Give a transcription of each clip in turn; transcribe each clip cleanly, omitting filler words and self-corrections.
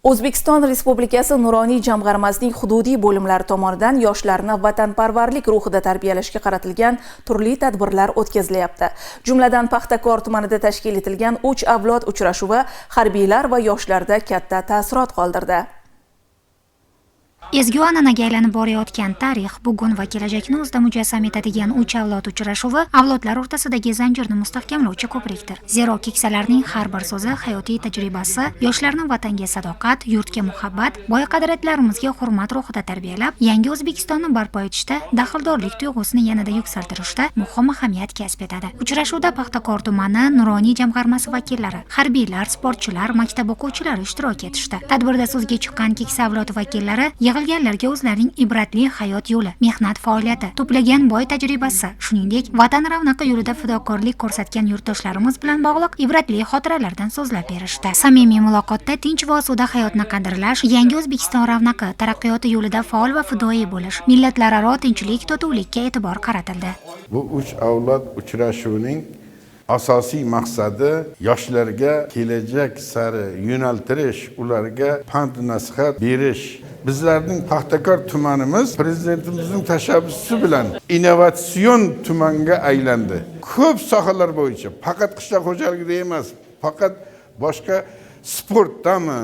O'zbekiston Respublikasi Nuroniy jamg'armasining hududiy bo'limlari tomonidan yoshlarni vatanparvarlik ruhida tarbiyalashga qaratilgan turli tadbirlar o'tkazilyapti. Jumladan Paxtakor tumanida tashkil etilgan 3 avlod uchrashuvi harbiylar va yoshlarda katta taassurot qoldirdi. Ezgu an'anaga aylanib borayotgan tarix, bugun va kelajakni o'zida mujassam etadigan 3 avlod uchrashuvi avlodlar o'rtasidagi zanjirni mustahkamlovchi ko'prikdir. Zero keksalarning har bir so'zi hayotiy tajribasi yoshlarni vatanga sadoqat, yurtga muhabbat, boy qadriyatlarimizga hurmat ruhida tarbiyalab, yangi O'zbekistonni barpo etishda, daxldorlik tuyg'usini yanada yuksaltirishda muhim ahamiyat kasb etadi. Uchrashuvda Paxtakor tumani Nuroniy jamg'armasi vakillari, harbiylar, sportchilar, maktab o'quvchilari ishtirok etishdi. Tadbirda so'zga chiqqan keksa avlod vakillari yig'ilganlarga o'zlarining ibratli hayot yo'li, mehnat faoliyati, to'plagan boy tajribasi, shuningdek, vatan ravnaqi yo'lida fidokorlik ko'rsatgan yurtdoshlarimiz bilan bog'liq ibratli xotiralardan so'zlab berishdi. Samimiy muloqotda tinch va osuda hayotni qadrlash, yangi O'zbekiston ravnaqi, taraqqiyoti yo'lida faol va fidoyi bo'lish, millatlararo tinchlik, totuvlikka e'tibor qaratildi. Bu 3 avlod uchrashuvining asosiy maqsadi yoshlarga kelajak sari yo'naltirish, ularga pand nasihat berish. Bizlarning Paxtakor tumanimiz prezidentimizning tashabbusi bilan innovatsion tumanga aylandi. Ko'p sohalar bo'yicha, faqat qishloq xo'jaligida emas, faqat boshqa sportdami,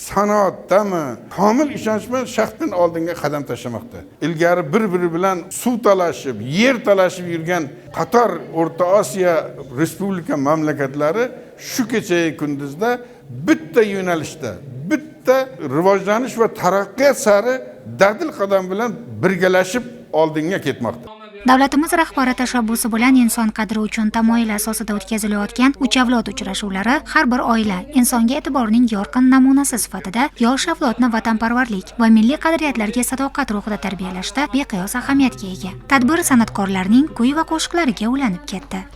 sanoatdami komil ishonch bilan shaxsdan oldinga qadam tashlamoqda. Ilgari bir-biri bilan suv talashib, yer talashib yurgan qator O'rta Osiyo respublika mamlakatlari shu kecha kunduzda bitta yo'nalishda, bitta rivojlanish va taraqqiyot sari dadil qadam bilan birgalashib oldinga ketmoqda. Davlatimiz rahbari tashabbusi bilan inson qadri uchun tamoyil asosida o'tkazilayotgan 3 avlod uchrashuvlari har bir oila insonga e'tiborning yorqin namunasi sifatida yosh avlodni vatanparvarlik va milliy qadriyatlarga sadoqat ruhida tarbiyalashda beqiyos ahamiyatga ega. Tadbir san'atkorlarning kuy va qo'shiqlariga ulanib ketdi.